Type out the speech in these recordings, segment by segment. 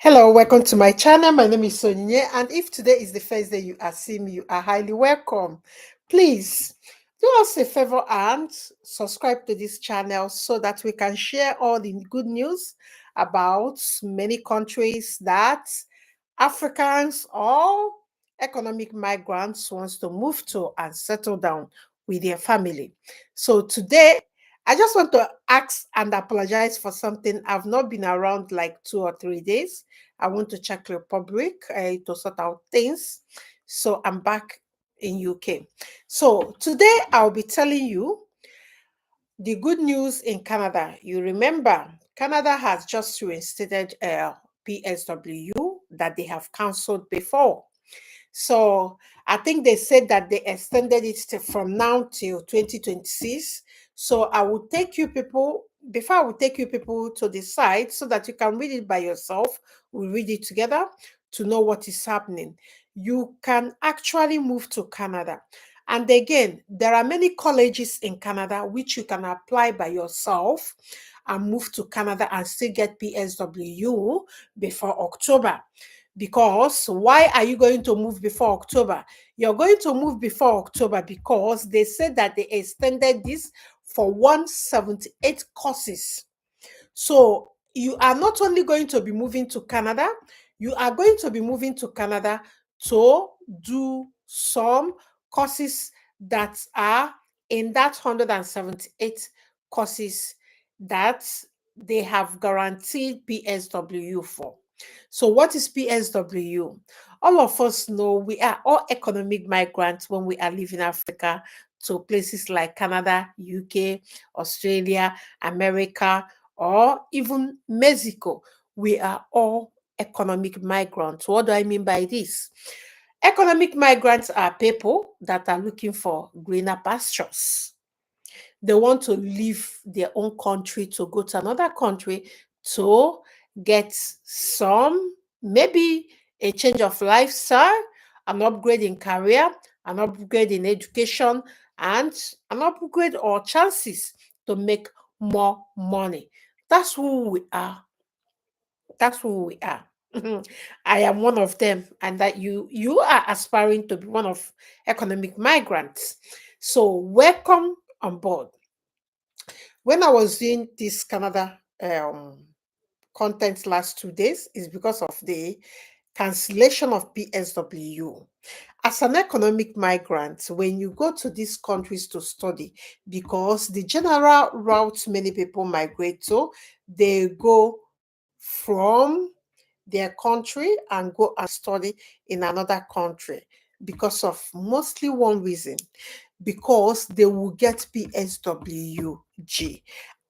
Hello, welcome to my channel. My name is Onyinye, and if today is the first day you are seeing me, you are highly welcome. Please do us a favor and subscribe to this channel so that we can share all the good news about many countries that Africans or economic migrants wants to move to and settle down with their family. So today I just want to ask and apologize for something. I've not been around like 2 or 3 days. I went to Czech Republic to sort out things. So I'm back in UK. So today I'll be telling you the good news in Canada. You remember, Canada has just reinstated PSW that they have cancelled before. So I think they said that they extended it from now till 2026. So I will take you people, before I will take you people to the site so that you can read it by yourself. We'll read it together to know what is happening. You can actually move to Canada. And again, there are many colleges in Canada which you can apply by yourself and move to Canada and still get PSW before October. Because why are you going to move before October? You're going to move before October because they said that they extended this for 178 courses. So you are not only going to be moving to Canada, you are going to be moving to Canada to do some courses that are in that 178 courses that they have guaranteed PSW for. So what is PSW? All of us know we are all economic migrants when we are leaving Africa to places like Canada, UK, Australia, America, or even Mexico. We are all economic migrants. What do I mean by this? Economic migrants are people that are looking for greener pastures. They want to leave their own country to go to another country to get some, maybe a change of lifestyle, an upgrade in career, an upgrade in education, and an upgrade or chances to make more money. That's who we are. That's who we are. I am one of them, and that you are aspiring to be one of economic migrants. So welcome on board. When I was doing this Canada content last 2 days, is because of the cancellation of PSW. As an economic migrant, when you go to these countries to study, because the general route many people migrate to, they go from their country and go and study in another country because of mostly one reason, because they will get PSWG.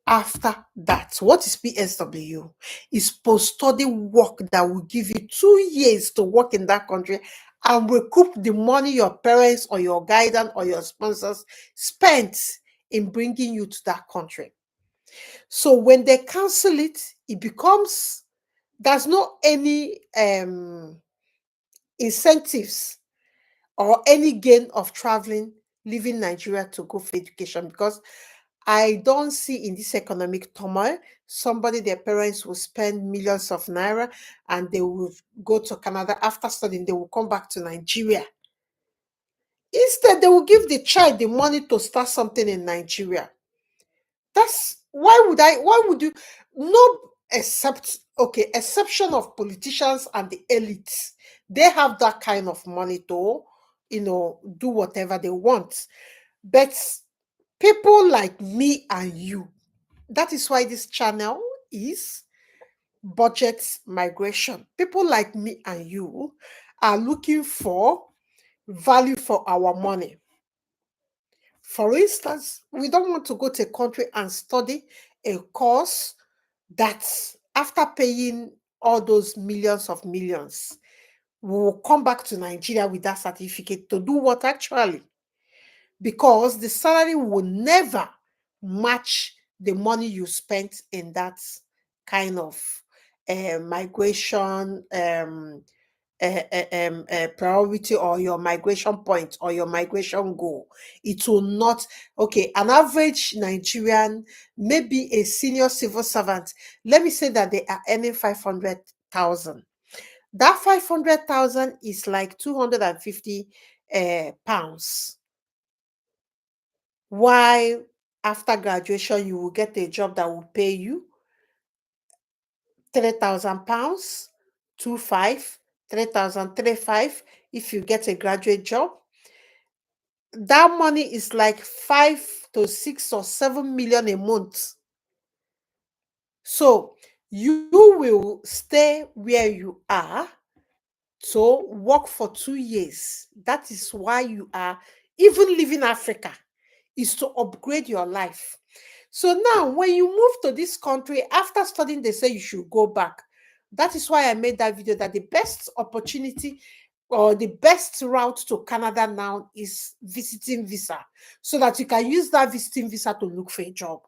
After that, what is PSW? It's post-study work that will give you 2 years to work in that country and recoup the money your parents or your guidance or your sponsors spent in bringing you to that country. So when they cancel it, it becomes, there's no any incentives or any gain of traveling, leaving Nigeria to go for education, because I don't see in this economic turmoil somebody, their parents will spend millions of naira and they will go to Canada after studying, they will come back to Nigeria. Instead, they will give the child the money to start something in Nigeria. That's why would you, no, except, okay, exception of politicians and the elites. They have that kind of money to, do whatever they want. But people like me and you, that is why this channel is budget migration. People like me and you are looking for value for our money. For instance, we don't want to go to a country and study a course that, after paying all those millions, we will come back to Nigeria with that certificate to do what actually? Because the salary will never match the money you spent in that kind of migration priority, or your migration point or your migration goal. It will not. Okay, an average Nigerian, maybe a senior civil servant, let me say that they are earning 500,000. That 500,000 is like 250 pounds. While after graduation, you will get a job that will pay you 3,000 pounds, 25, 3,000, 35. If you get a graduate job, that money is like 5 to 6 or 7 million a month. So you will stay where you are to work for 2 years. That is why you are even leaving Africa, is to upgrade your life. So now, when you move to this country after studying, they say you should go back. That is why I made that video, that the best opportunity or the best route to Canada now is visiting visa, so that you can use that visiting visa to look for a job.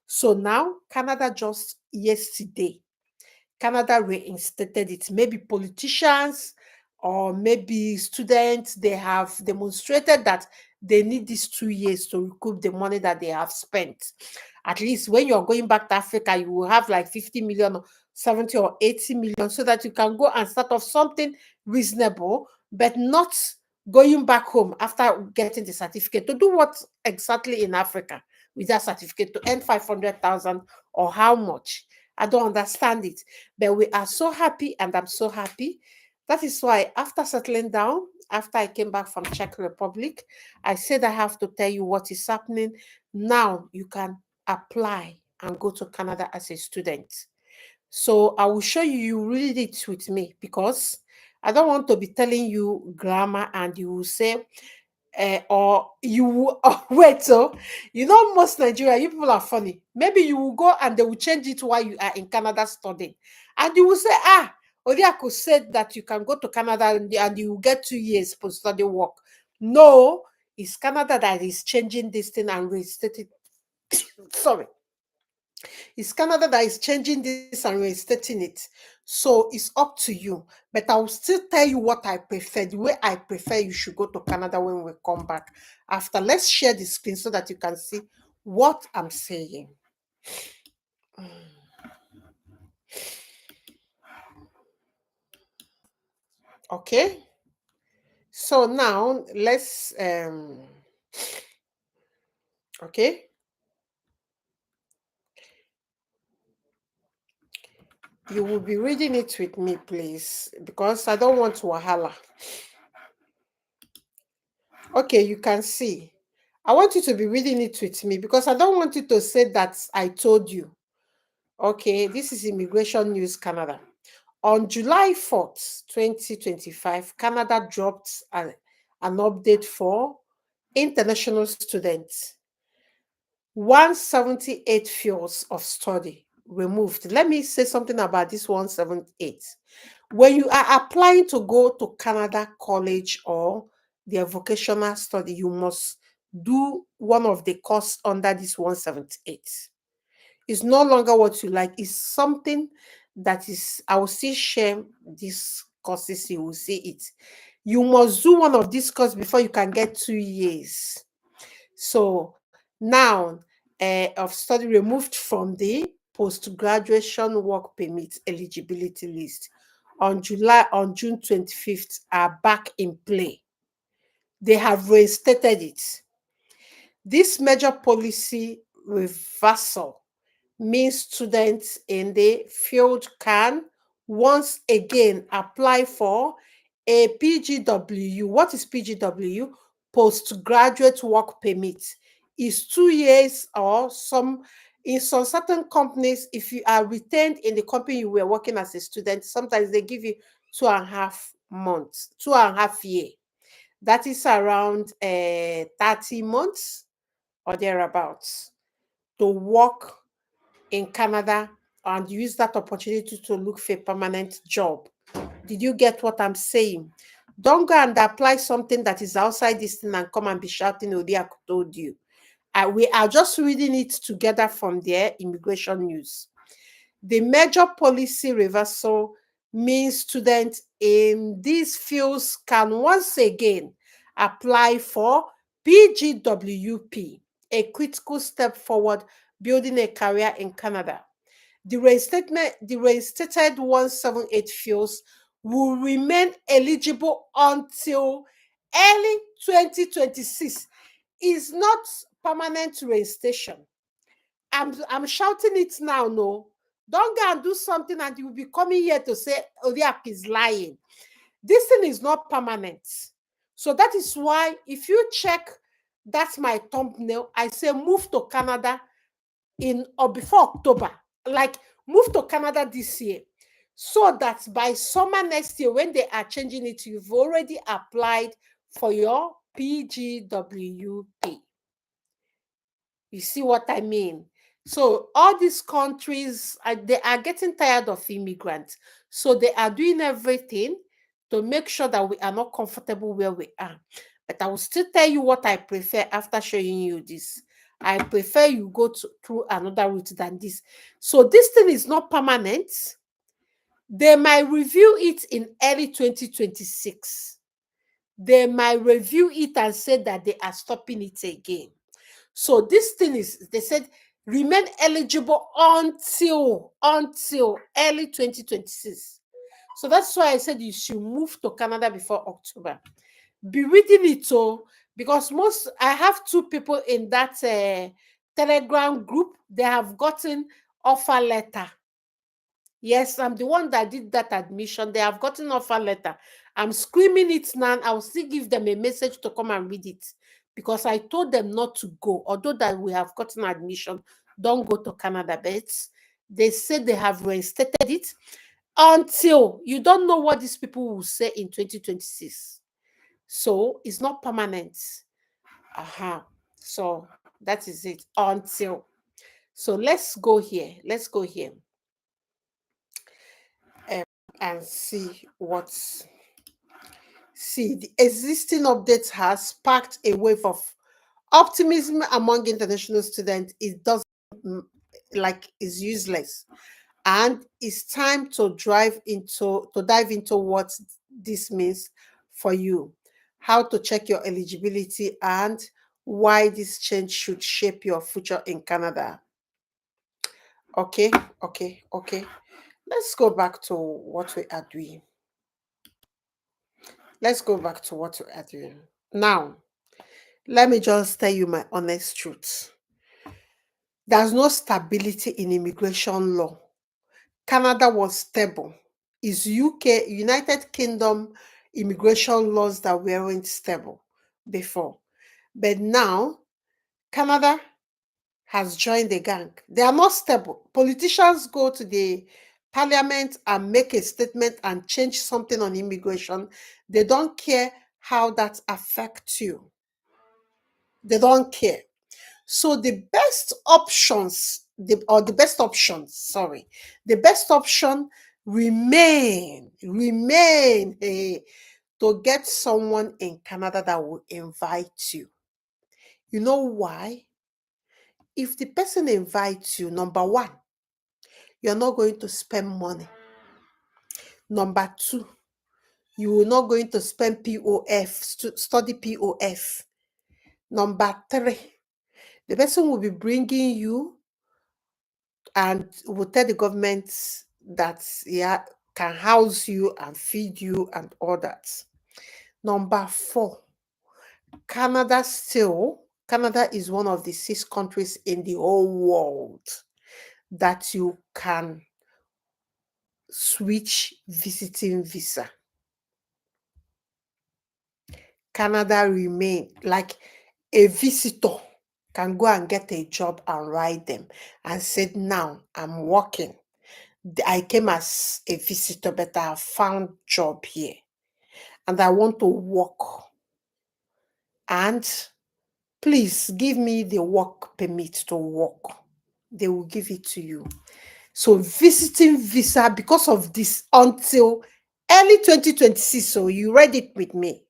So now, Canada just yesterday, Canada reinstated it. Maybe politicians or maybe students, they have demonstrated that they need these 2 years to recoup the money that they have spent. At least when you're going back to Africa, you will have like 50 million or 70 or 80 million, so that you can go and start off something reasonable, but not going back home after getting the certificate to do what exactly in Africa with that certificate, to earn 500,000 or how much. I don't understand it. But we are so happy, and I'm so happy. That is why, after settling down, after I came back from Czech Republic, I said I have to tell you what is happening. Now you can apply and go to Canada as a student. So I will show you, you read it with me, because I don't want to be telling you grammar and you will say, or you will wait. So you know, most Nigeria, you people are funny. Maybe you will go and they will change it while you are in Canada studying, and you will say, Odiako said that you can go to Canada and you will get 2 years post study work. No, it's Canada that is changing this thing and reinstating. Sorry, it's Canada that is changing this and reinstating it. So it's up to you. But I will still tell you what I prefer, the way I prefer you should go to Canada when we come back. After, let's share the screen so that you can see what I'm saying. Okay. So now let's okay. You will be reading it with me, please, because I don't want wahala. Okay, you can see. I want you to be reading it with me, because I don't want you to say that I told you. Okay, this is Immigration News Canada. On July 4th, 2025, Canada dropped an update for international students. 178 fields of study removed. Let me say something about this 178. When you are applying to go to Canada college or their vocational study, you must do one of the course under this 178. It's no longer what you like. It's something that is, I will still share these courses, you will see it. You must do one of these courses before you can get 2 years. So now, of study removed from the post-graduation work permit eligibility list on June 25th are back in play. They have reinstated it. This major policy reversal means students in the field can once again apply for a PGW. What is PGW? Postgraduate work permit. Is 2 years, or in some certain companies, if you are retained in the company you were working as a student, sometimes they give you 2.5 months, 2.5 years. That is around 30 months or thereabouts to work in Canada and use that opportunity to look for a permanent job. Did you get what I'm saying? Don't go and apply something that is outside this thing and come and be shouting, Odiak told you. We are just reading it together from their immigration news. The major policy reversal means students in these fields can once again apply for PGWP, a critical step forward building a career in Canada. the reinstated 178 fields will remain eligible until early 2026. Is not permanent reinstation. I'm shouting it now, no. Don't go and do something and you will be coming here to say Odiak is lying. This thing is not permanent. So that is why if you check, that's my thumbnail, I say move to Canada in or before October. Like move to Canada this year. So that by summer next year, when they are changing it, you've already applied for your PGWP. You see what I mean? So all these countries, they are getting tired of immigrants. So they are doing everything to make sure that we are not comfortable where we are. But I will still tell you what I prefer after showing you this. I prefer you go through another route than this. So this thing is not permanent. They might review it in early 2026. They might review it and say that they are stopping it again. So this thing is, they said, remain eligible until early 2026. So that's why I said you should move to Canada before October. Be reading it all, because I have two people in that Telegram group. They have gotten offer letter. Yes, I'm the one that did that admission. They have gotten offer letter. I'm screaming it now. I'll still give them a message to come and read it, because I told them not to go. Although that we have gotten admission, don't go to Canada. But they said they have reinstated it until you don't know what these people will say in 2026. So it's not permanent. So that is it. Until. So let's go here. Let's go here. And see what's the existing updates has sparked a wave of optimism among international students. It doesn't is useless, and it's time to dive into what this means for you, how to check your eligibility, and why this change should shape your future in Canada. Okay. Let's go back to what we are doing. Now, let me just tell you my honest truth. There's no stability in immigration law. Canada was stable. It's United Kingdom immigration laws that weren't stable before. But now, Canada has joined the gang. They are not stable. Politicians go to the parliament and make a statement and change something on immigration. They don't care how that affects you. They don't care. So the best option remain to get someone in Canada that will invite you. You know why? If the person invites you, number one, you're not going to spend money. Number two, you are not going to spend POF, study POF. Number three, the person will be bringing you and will tell the government that can house you and feed you and all that. Number four, Canada is one of the 6 countries in the whole world that you can switch visiting visa. Canada remain like a visitor can go and get a job and write them and said, now I'm working. I came as a visitor, but I have found job here and I want to work. And please give me the work permit to work. They will give it to you. So visiting visa, because of this, until early 2026. So you read it with me.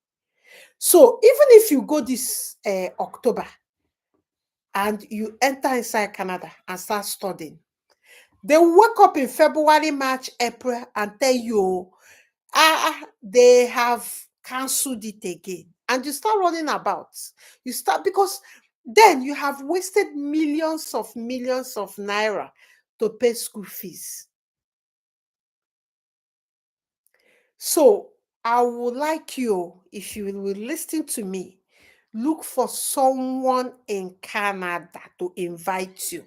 So even if you go this October and you enter inside Canada and start studying, they will wake up in February, March, April and tell you, they have cancelled it again. And you start running about. Because then you have wasted millions of naira to pay school fees. So I would like you, if you will listen to me, look for someone in Canada to invite you.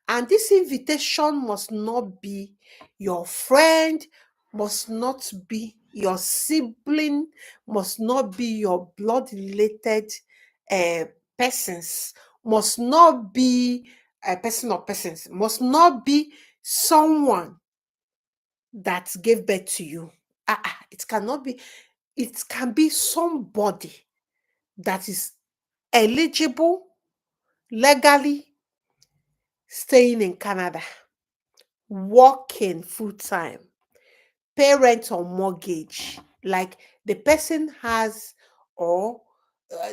And this invitation must not be your friend, must not be your sibling, must not be your blood related uh, persons, must not be a person or persons, must not be someone that gave birth to you. It cannot be, it can be somebody that is eligible legally staying in Canada, working full time, pay rent or mortgage. Like the person has, or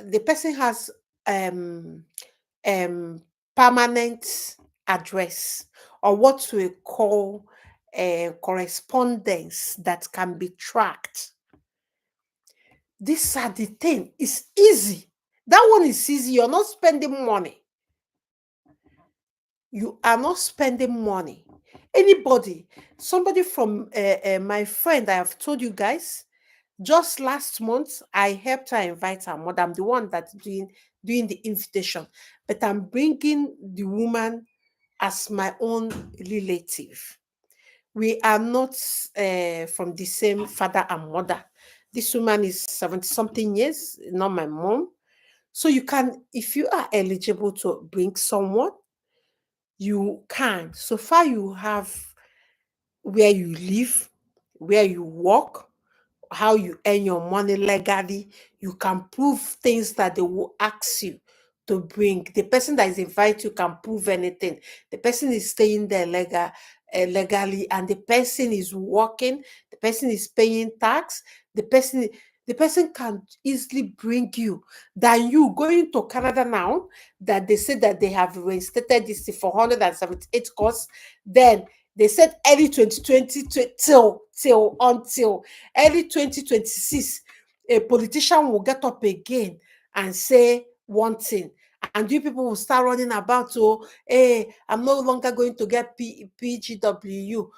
the person has um um permanent address, or what we call correspondence that can be tracked. These are the thing. It's easy. That one is easy. You're not spending money. You are not spending money. Anybody, somebody from my friend, I have told you guys, just last month, I helped her invite her mother. I'm the one that's doing the invitation, but I'm bringing the woman as my own relative. We are not from the same father and mother. This woman is 70 something years, not my mom. So you can, if you are eligible to bring someone, you can. So far, you have where you live, where you work, how you earn your money legally. You can prove things that they will ask you to bring. The person that is invited you can prove anything. The person is staying there legally, and the person is working. The person is paying tax. The person can easily bring you than you going to Canada now that they say that they have reinstated this for 178 course. Then they said early 2020 till until early 2026, a politician will get up again and say one thing. And you people will start running about, oh, hey, I'm no longer going to get PGW,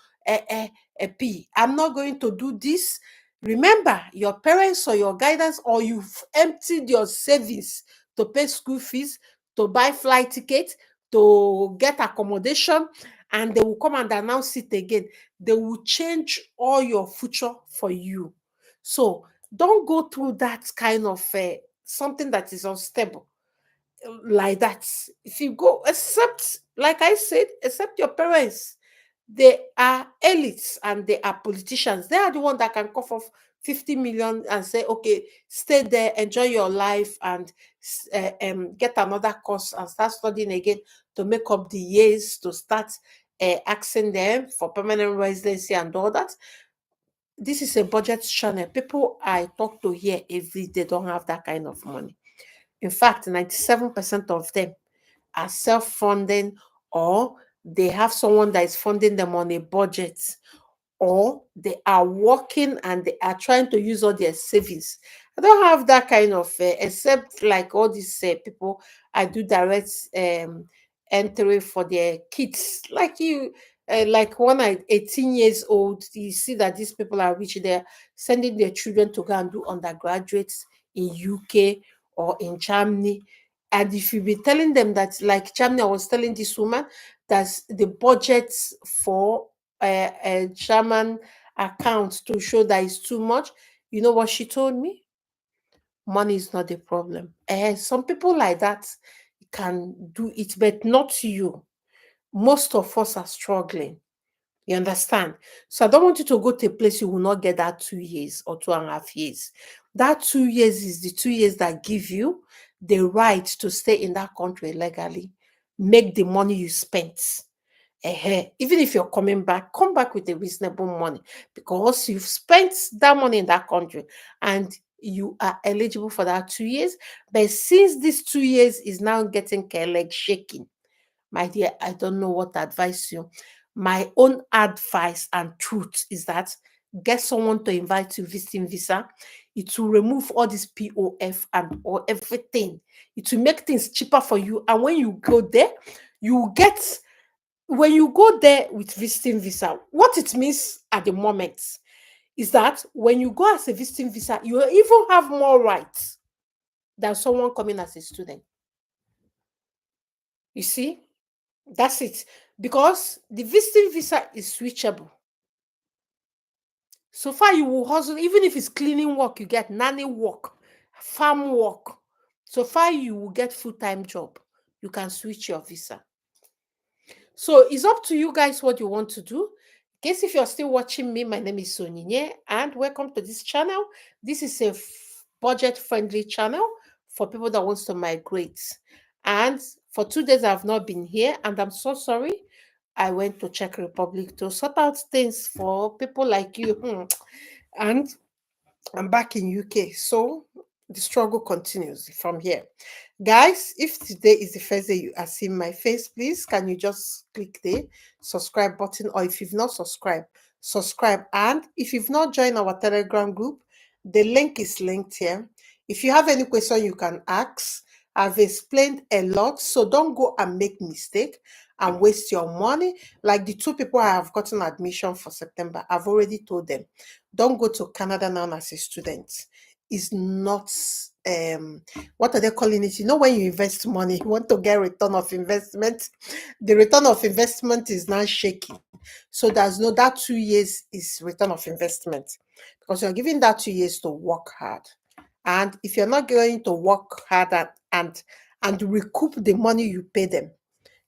I'm not going to do this. Remember, your parents or your guidance, or you've emptied your savings to pay school fees, to buy flight tickets, to get accommodation, and they will come and announce it again. They will change all your future for you. So don't go through that kind of something that is unstable like that. If you go, except, like I said, except your parents, they are elites and they are politicians. They are the one that can cough off 50 million and say, okay, stay there, enjoy your life, and get another course and start studying again to make up the years to start asking them for permanent residency and all that. This is a budget channel. People I talk to here every day don't have that kind of money. In fact, 97% of them are self-funding, or they have someone that is funding them on a budget, or they are working and they are trying to use all their savings. I don't have that kind of, except like all these people, I do direct entry for their kids. Like you, like when I 18 years old, you see that these people are rich. They're sending their children to go and do undergraduates in UK or in Germany. And if you be telling them that, like Germany, I was telling this woman that the budget for a German account to show that it's too much. You know what she told me? Money is not the problem. Some people like that can do it, but not you. Most of us are struggling. You understand? So I don't want you to go to a place you will not get that 2 years or 2.5 years. That 2 years is the 2 years that give you the right to stay in that country legally, make the money you spent. Even if you're coming back, come back with a reasonable money, because you've spent that money in that country and you are eligible for that 2 years. But since this 2 years is now getting leg shaking, my dear, I don't know what to advise you. My own advice and truth is that get someone to invite you visiting visa. It will remove all this POF and all everything. It will make things cheaper for you. And when you go there, you will get When you go there with visiting visa, what it means at the moment is that when you go as a visiting visa, you even have more rights than someone coming as a student. You see, that's it. Because the visiting visa is switchable. So far, you will hustle, even if it's cleaning work, you get nanny work, farm work. So far, you will get full-time job. You can switch your visa. So it's up to you guys what you want to do. In case if you're still watching me, my name is Onyinye, and welcome to this channel. This is a budget-friendly channel for people that wants to migrate. And for 2 days, I've not been here, and I'm so sorry. I went to Czech Republic to sort out things for people like you. And I'm back in UK, so the struggle continues from here. Guys, if today is the first day you are seeing my face, please can you just click the subscribe button, or if you've not subscribed, subscribe. And if you've not joined our Telegram group, the link is linked here. If you have any question you can ask. I've explained a lot, so don't go and make mistake and waste your money. Like the two people I have gotten admission for September, I've already told them, don't go to Canada now as a student. It's not what are they calling it? You know, when you invest money, you want to get return of investment. The return of investment is now shaky. So there's no, that 2 years is return of investment because you're giving that 2 years to work hard. And if you're not going to work hard and recoup the money you pay them,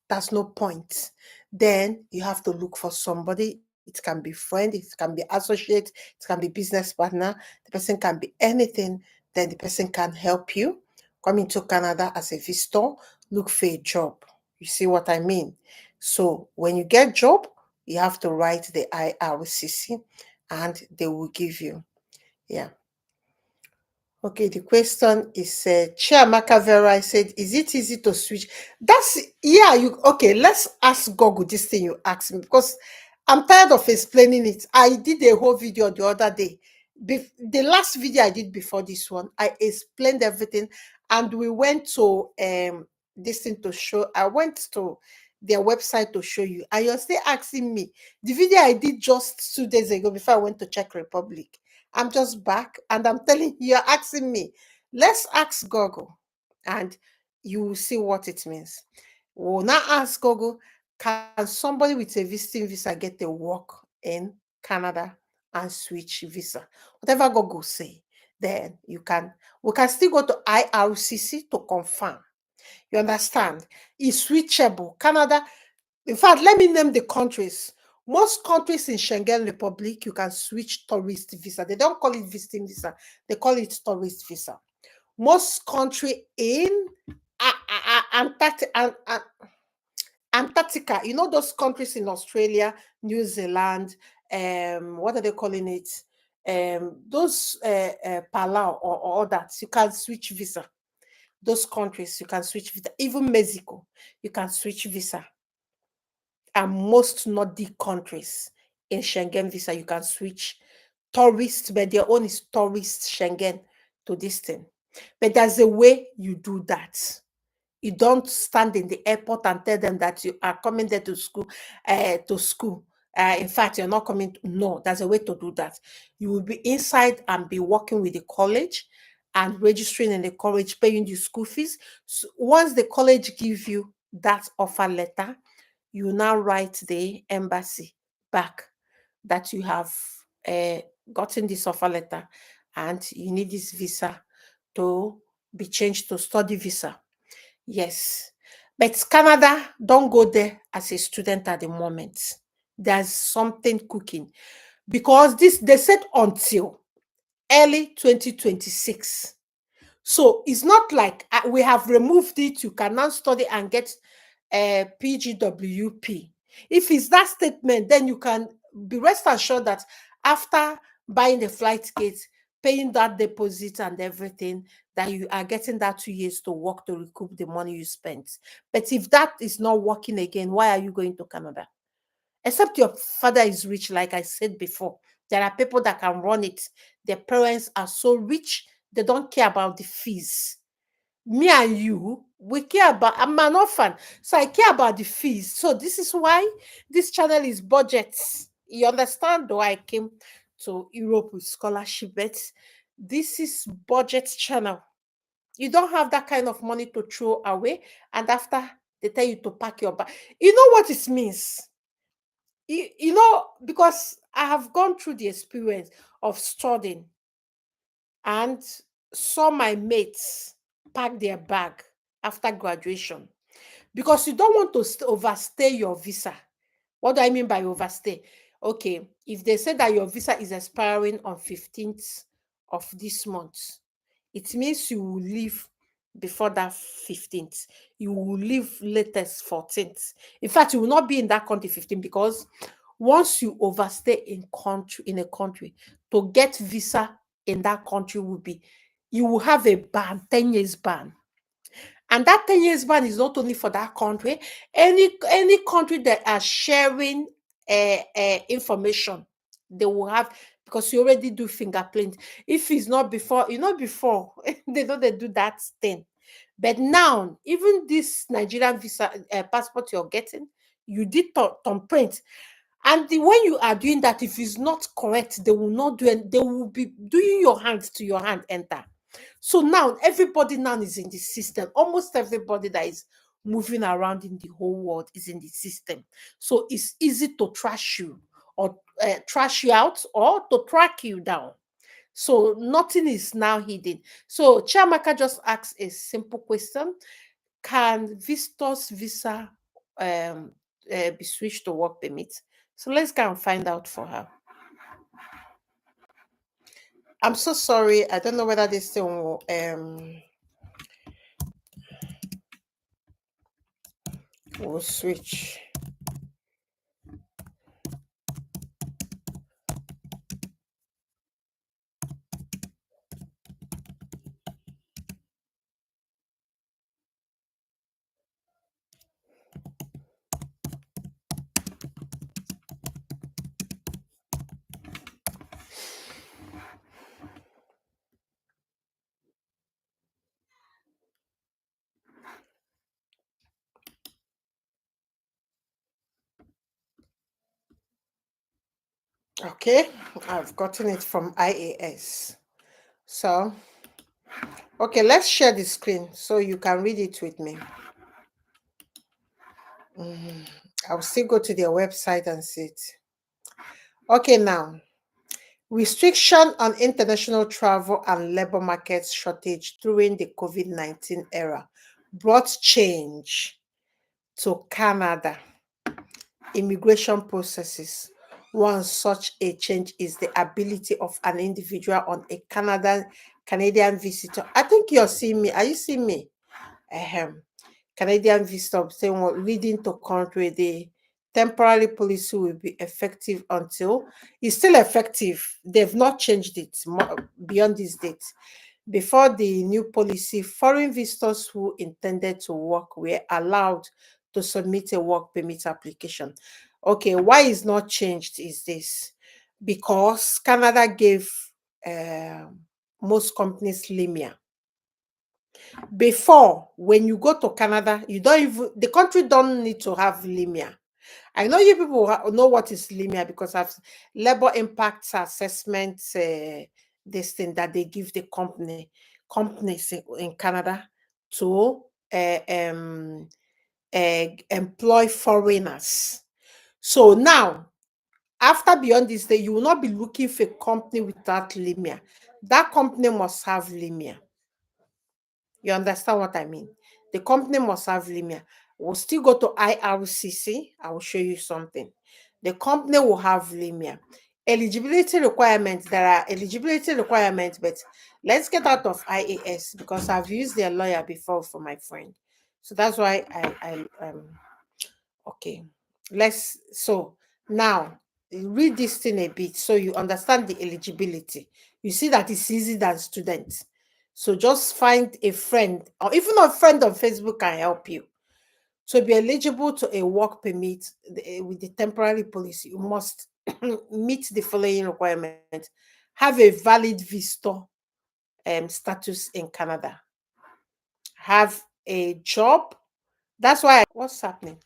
that's no point. Then you have to look for somebody. It can be friend, it can be associate, it can be business partner. The person can be anything. Then the person can help you come into Canada as a visitor, look for a job. You see what I mean? So when you get job, you have to write the IRCC and they will give you. Yeah. Okay, the question is Chiamaka Vera. I said, is it easy to switch? That's yeah, you okay. Let's ask Google this thing you asked me because I'm tired of explaining it. I did a whole video the other day. The last video I did before this one, I explained everything, and we went to this thing to show. I went to their website to show you, and you're still asking me the video I did just 2 days ago before I went to Czech Republic. I'm just back and I'm telling you, you're asking me. Let's ask Google and you will see what it means. We'll now ask Google, can somebody with a visiting visa get a work in Canada and switch visa? Whatever Google say, then we can still go to IRCC to confirm. You understand? It's switchable. Canada, in fact, let me name the countries. Most countries in Schengen Republic, you can switch tourist visa. They don't call it visiting visa. They call it tourist visa. Most country in Antarctica, you know those countries in Australia, New Zealand, what are they calling it? Those Palau or all that, you can switch visa. Those countries, you can switch visa. Even Mexico, you can switch visa. And most Nordic countries in Schengen visa, you can switch tourist, but their own is tourist Schengen to this thing. But there's a way you do that. You don't stand in the airport and tell them that you are coming there to school, in fact, you're not coming. No, there's a way to do that. You will be inside and be working with the college and registering in the college, paying the school fees. So once the college give you that offer letter, you now write the embassy back that you have uh, gotten this offer letter and you need this visa to be changed to study visa. Yes. But Canada, don't go there as a student at the moment. There's something cooking because this they said until early 2026. So it's not like we have removed it. You can now study and get a PGWP. If it's that statement, then you can be rest assured that after buying the flight tickets, paying that deposit and everything, that you are getting that 2 years to work to recoup the money you spent. But if that is not working again, why are you going to Canada? Except your father is rich, like I said before. There are people that can run it. Their parents are so rich, they don't care about the fees. Me and you, we care about, I'm an orphan, so I care about the fees. So this is why this channel is budgets. You understand? Though I came to Europe with scholarship, but this is budget channel. You don't have that kind of money to throw away, and after they tell you to pack your bag. You know what it means? Because I have gone through the experience of studying and saw my mates pack their bag after graduation, because you don't want to overstay your visa. What do I mean by overstay? Okay, if they say that your visa is expiring on 15th of this month, it means you will leave before that 15th. You will leave latest 14th. In fact, you will not be in that country 15, because once you overstay in a country, to get visa in that country will be, you will have a ban, 10 years ban. And that 10 years ban is not only for that country. Any country that are sharing information, they will have, because you already do fingerprint. If it's not before, before they know they do that thing. But now, even this Nigerian visa passport you're getting, you did thumbprint. And when you are doing that, if it's not correct, they will not do it. They will be doing your hand to your hand enter. So now everybody now is in the system. Almost everybody that is moving around in the whole world is in the system. So it's easy to trash you, or trash you out, or to track you down. So nothing is now hidden. So Chiamaka just asked a simple question: can visitors visa be switched to work permit? So let's go and find out for her. I'm so sorry. I don't know whether this thing will switch. Okay, I've gotten it from IAS. So, okay, let's share the screen so you can read it with me. I'll still go to their website and see it. Okay, now, restriction on international travel and labor market shortage during the COVID-19 era brought change to Canada immigration processes. One such a change is the ability of an individual on a Canadian visitor. I think you're seeing me. Are you seeing me? Ahem. Canadian visitor saying what leading to country, the temporary policy will be effective until it's still effective. They've not changed it beyond this date. Before the new policy, foreign visitors who intended to work were allowed to submit a work permit application. Okay, why it's not changed is this: because Canada gave most companies LMIA. Before, when you go to Canada, you don't even, the country don't need to have LMIA. I know you people know what is LMIA, because I've labor impact assessment, this thing that they give the companies in Canada to employ foreigners. So now, after beyond this day, you will not be looking for a company without LMIA. That company must have LMIA. You understand what I mean? The company must have LMIA. We'll still go to IRCC. I will show you something. The company will have LMIA. Eligibility requirements. There are eligibility requirements, but let's get out of IAS, because I've used their lawyer before for my friend. So that's why okay. So now read this thing a bit so you understand the eligibility. You see that it's easy than students. So just find a friend, or even a friend on Facebook can help you. To be eligible to a work permit with the temporary policy, you must meet the following requirements: have a valid visitor status in Canada, have a job. That's why what's happening?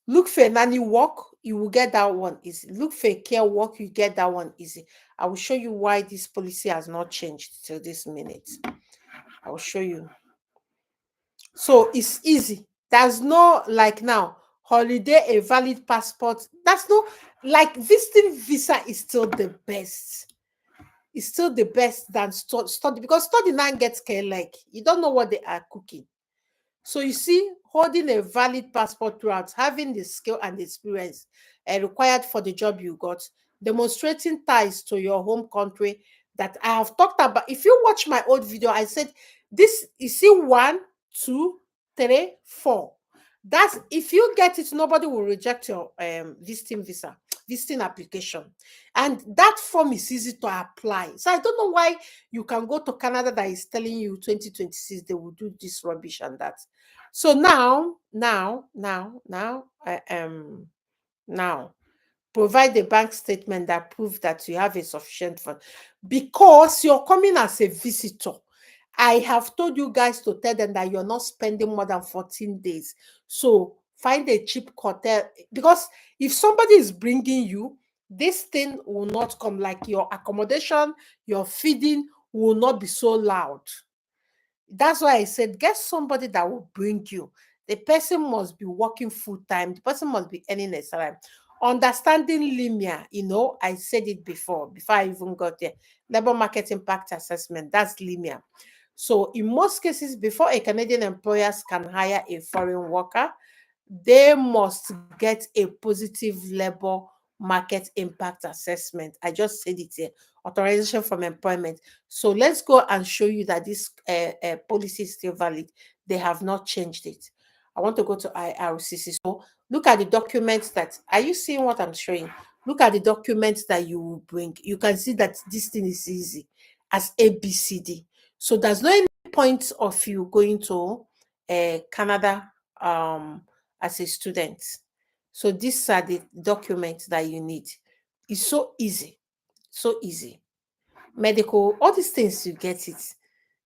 Look for a nanny work, you will get that one easy. Look for a care work, you get that one easy. I will show you why this policy has not changed till this minute. I will show you. So it's easy. There's no like now holiday, a valid passport. That's no like visiting visa is still the best. It's still the best than study because study now gets care like you don't know what they are cooking. So you see, holding a valid passport throughout, having the skill and the experience required for the job you got, demonstrating ties to your home country that I have talked about. If you watch my old video, I said this, you see, one, two, three, four. That's if you get it, nobody will reject your visiting visa, visiting application. And that form is easy to apply. So I don't know why you can go to Canada that is telling you 2026 they will do this rubbish and that. So now, provide a bank statement that proves that you have a sufficient fund because you're coming as a visitor. I have told you guys to tell them that you're not spending more than 14 days. So find a cheap hotel because if somebody is bringing you, this thing will not come like your accommodation, your feeding will not be so loud. That's why I said get somebody that will bring you. The person must be working full time. The person must be earning a salary. Understanding LMIA, I said it before I even got there. Labor market impact assessment. That's LMIA. So in most cases, before a Canadian employers can hire a foreign worker, they must get a positive labor market impact assessment. I just said it here. Authorization from employment. So let's go and show you that this policy is still valid. They have not changed it. I want to go to IRCC. So look at the documents that, are you seeing what I'm showing? Look at the documents that you will bring. You can see that this thing is easy as ABCD. So there's no any point of you going to Canada as a student. So these are the documents that you need. It's so easy, so easy. Medical, all these things you get it.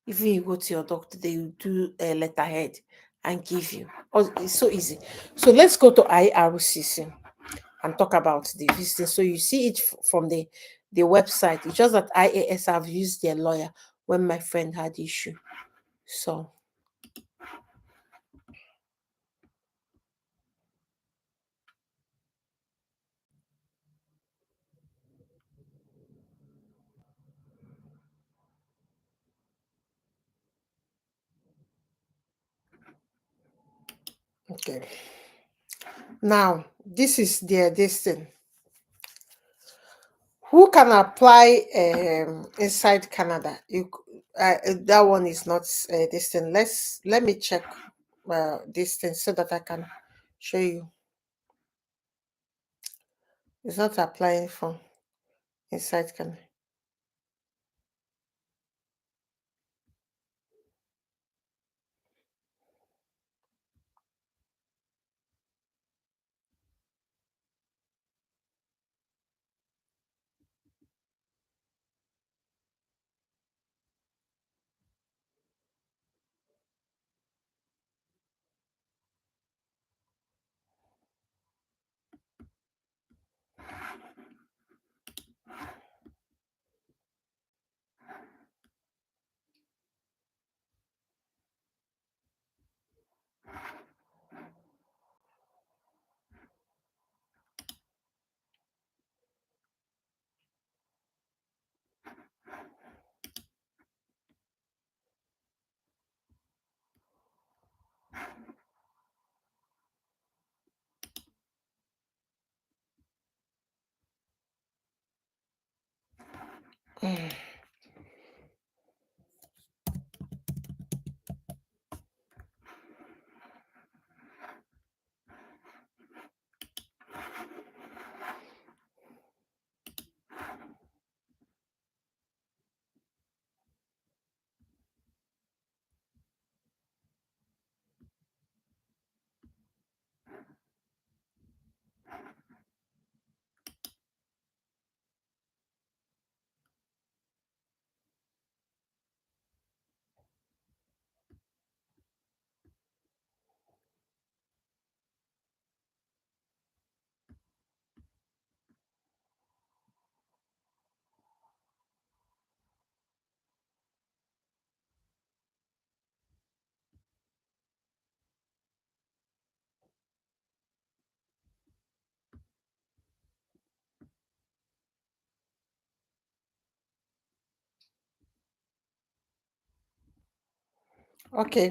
Even you go to your doctor, they will do a letterhead and give you. Oh, it's so easy. So let's go to IRCC and talk about the visiting. So you see it from the website. It's just that IAS have used their lawyer when my friend had issue. So okay. Now this is their this thing. Who can apply inside Canada? That one is not this thing. Let me check this thing so that I can show you. It's not applying for inside Canada. Mm. Okay,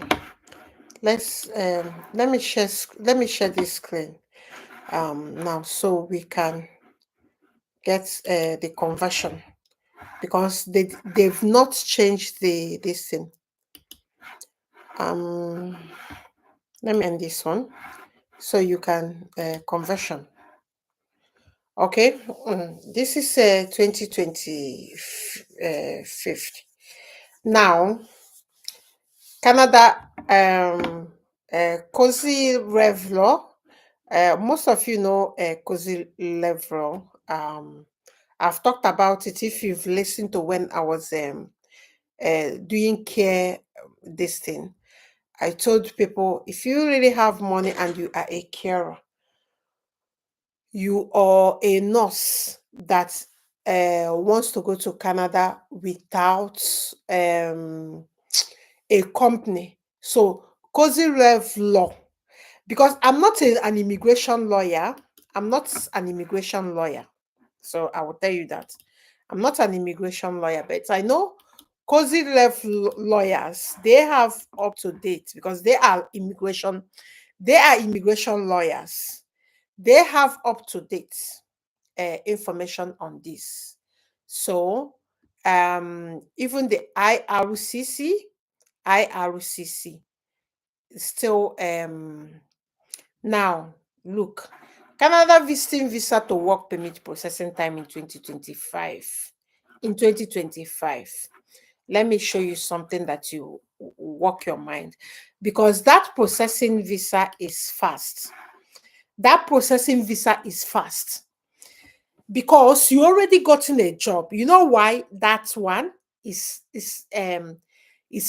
let me share this screen now so we can get the conversion, because they've not changed the this thing. Um, let me end this one so you can conversion. Okay, this is 2025. Now, Canada Cozy Revlo. Most of you know Cozy Revlo. I've talked about it if you've listened to when I was doing care this thing. I told people, if you really have money and you are a carer, you are a nurse that wants to go to Canada without a company. So, Cozy Rev Law, because I'm not an immigration lawyer. I'm not an immigration lawyer. So, I will tell you that. I'm not an immigration lawyer, but I know Cozy Rev lawyers, they have up to date because they are immigration lawyers. They have up to date information on this. So, even the IRCC still now look, Canada visiting visa to work permit processing time in 2025. In 2025, let me show you something that you work your mind, because that processing visa is fast. That processing visa is fast because you already gotten a job. You know why that one is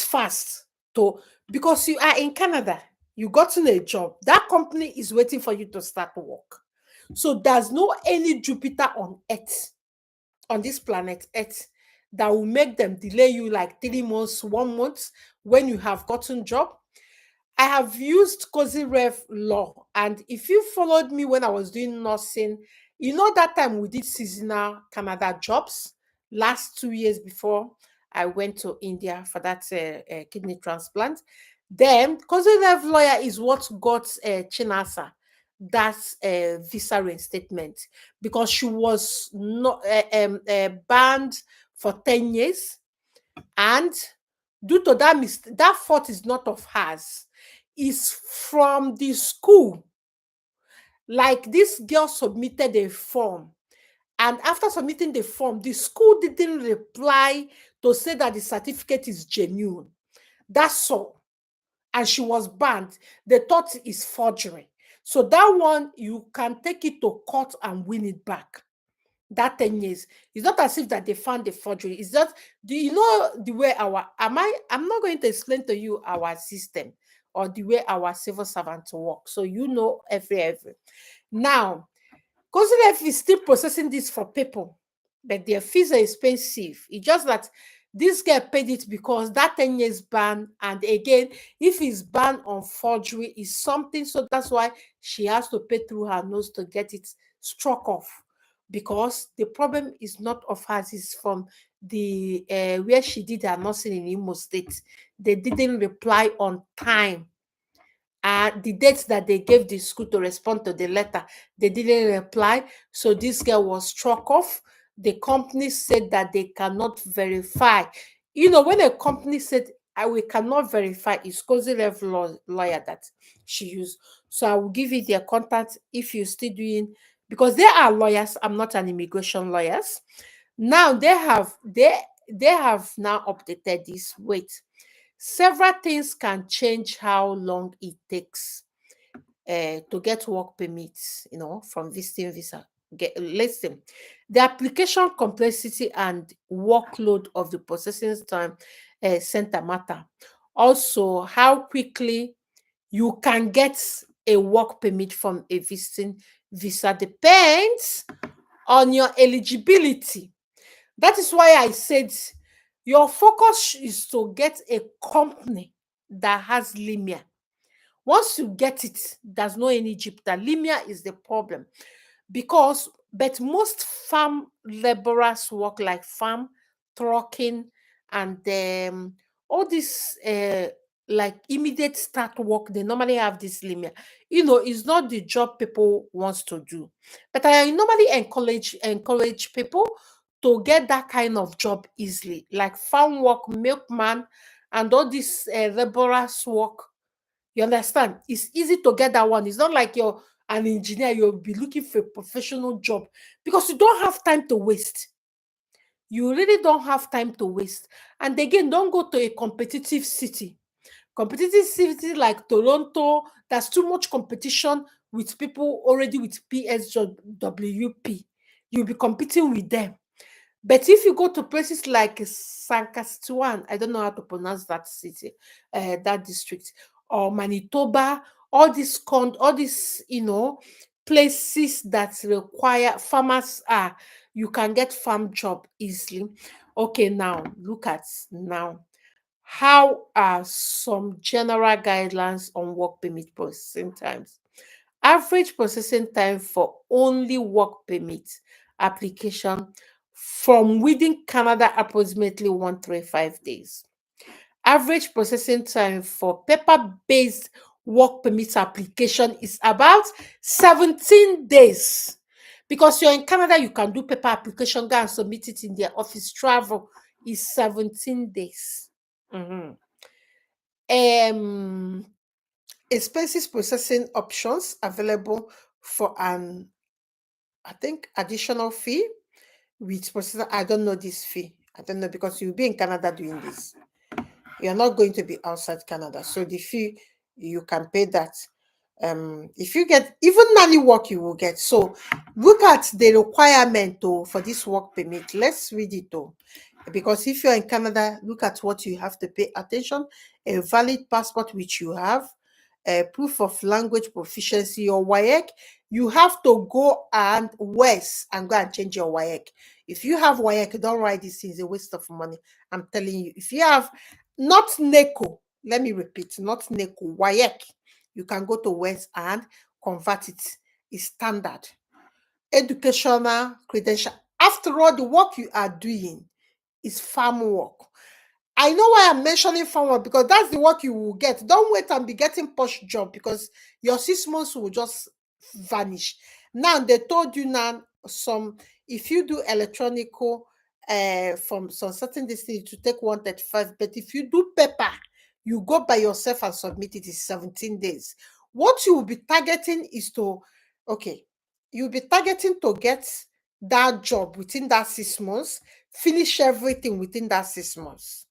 fast to, because you are in Canada, you gotten a job. That company is waiting for you to start work. So there's no any Jupiter on Earth, on this planet Earth, that will make them delay you like 3 months, 1 month when you have gotten job. I have used Cozy Rev Law, and if you followed me when I was doing nursing, you know that time we did seasonal Canada jobs last 2 years before I went to India for that kidney transplant. Then Cozy Rev Lawyer is what got Chinasa that visa reinstatement, because she was not banned for 10 years, and due to that that fault is not of hers, is from the school. Like, this girl submitted a form, and after submitting the form, the school didn't reply to say that the certificate is genuine. That's all. And she was banned. They thought it's forgery. So that one, you can take it to court and win it back. That 10 years, it's not as if that they found the forgery. It's just, do you know the way I'm not going to explain to you our system or the way our civil servants work, so you know every now. Consulate is still processing this for people, but their fees are expensive. It's just that this guy paid it because that 10 years ban, and again, if it's banned on forgery, is something, so that's why she has to pay through her nose to get it struck off. Because the problem is not of hers, it's from the where she did her nursing in Imo State. They didn't reply on time, the dates that they gave the school to respond to the letter, they didn't reply. So this girl was struck off. The company said that they cannot verify. You know, when a company said, we cannot verify, it's Cozy Rev lawyer that she used. So I will give you their contact if you're still doing, because they are lawyers. I'm not an immigration lawyers. Now they have now updated this. Wait, several things can change how long it takes to get work permits, from visiting visa. Listen, the application complexity and workload of the processing time center matter. Also, how quickly you can get a work permit from a visiting visa depends on your eligibility. That is why I said your focus is to get a company that has LMIA. Once you get it, there's no any Jupiter. LMIA is the problem, because but most farm laborers work like farm, trucking, and all these like immediate start work, they normally have this LMIA. It's not the job people wants to do. But I normally encourage people to get that kind of job easily, like farm work, milkman, and all this laborers work. You understand? It's easy to get that one. It's not like you're an engineer, you'll be looking for a professional job because you don't have time to waste. You really don't have time to waste. And again, don't go to a competitive city. Competitive city like Toronto, there's too much competition with people already with PSWP. You'll be competing with them. But if you go to places like Saskatchewan, I don't know how to pronounce that city, that district, or Manitoba, all these, places that require farmers are, you can get farm job easily. Okay, now look at now. How are some general guidelines on work permit processing times? Average processing time for only work permit application from within Canada approximately 135 days. Average processing time for paper-based work permit application is about 17 days. Because you're in Canada, you can do paper application, go and submit it in their office. Travel is 17 days. Mhm. Um, Expenses processing options available for an, I think, additional fee with processor. I don't know this fee. I don't know because you'll be in Canada doing this. You're not going to be outside Canada. So the fee, you can pay that. If you get even nanny work, you will get. So look at the requirement for this work permit. Let's read it though. Because if you're in Canada, look at what you have to pay attention. A valid passport, which you have, a proof of language proficiency or WAEC. You have to go and West and go and change your WAEC. If you have WAEC, don't write this, it's a waste of money. I'm telling you. If you have not NECO, let me repeat, not NECO, WAEC, you can go to West and convert it. It's standard. Educational credential. After all, the work you are doing is farm work. I know why I'm mentioning farm work because that's the work you will get. Don't wait and be getting posh job because your 6 months will just vanish. Now they told you now some if you do electronical from some certain distance to take 135, but if you do paper, you go by yourself and submit it is 17 days. What you will be targeting is to okay, you'll be targeting to get that job within that 6 months, finish everything within that 6 months.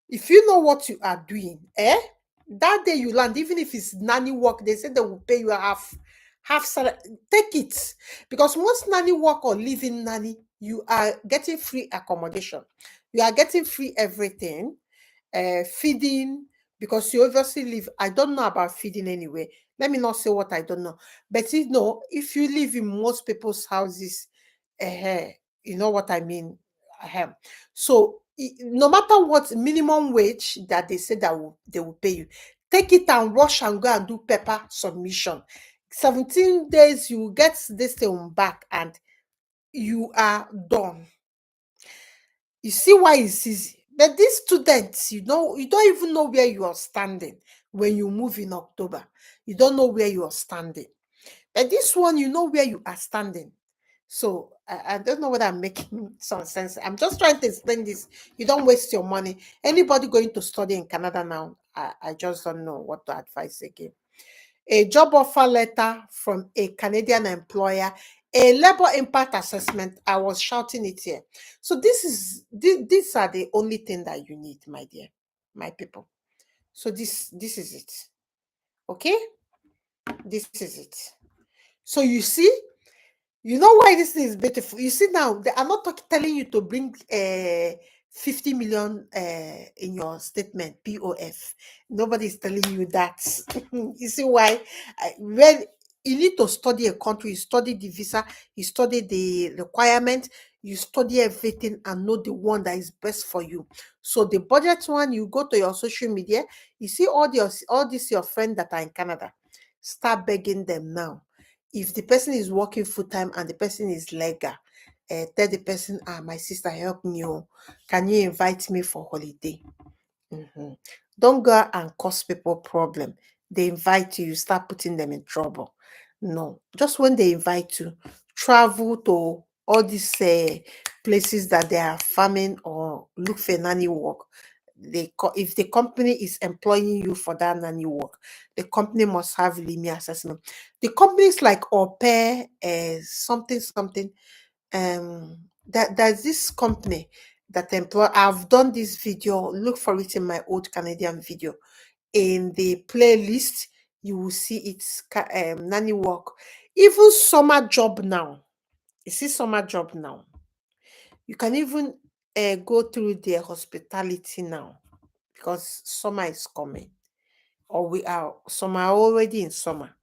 If you know what you are doing, that day you land, even if it's nanny work, they say they will pay you half salary. Take it. Because most nanny work or living nanny, you are getting free accommodation. You are getting free everything. Feeding, because you obviously live. I don't know about feeding anyway. Let me not say what I don't know. But if you live in most people's houses, uh, you know what I mean. uh So no matter what minimum wage that they say they will pay you, take it and rush and go and do paper submission. 17 days, you will get this thing back and you are done. You see why it's easy. But these students, you don't even know where you are standing when you move in October. You don't know where you are standing. But this one, you know where you are standing. So I don't know whether I'm making some sense. I'm just trying to explain this. You don't waste your money. Anybody going to study in Canada now, I just don't know what to advise again. A job offer letter from a Canadian employer, a labor impact assessment. I was shouting it here. So these are the only thing that you need, my dear, my people. So this is it. Okay, this is it. So you see, you know why this thing is beautiful. You see now, they are not telling you to bring 50 million in your statement, POF. Nobody is telling you that. You see why? When you need to study a country, you study the visa, you study the requirement, you study everything and know the one that is best for you. So the budget one, you go to your social media, you see all these your friends that are in Canada. Start begging them now. If the person is working full time and the person is legal, tell the person, my sister, help me. Oh, can you invite me for holiday? Mhm. Don't go out and cause people problem. They invite you, you start putting them in trouble. No, just when they invite you, travel to all these places that they are farming or look for nanny work. If the company is employing you for that nanny work, the company must have LMIA assessment. The companies like au pair, something something, there's this company that employ. I've done this video. Look for it in my old Canadian video. In the playlist, you will see it's nanny work. Even summer job now. You see summer job now. You can even go through their hospitality now because summer is coming. Or we are summer already in summer.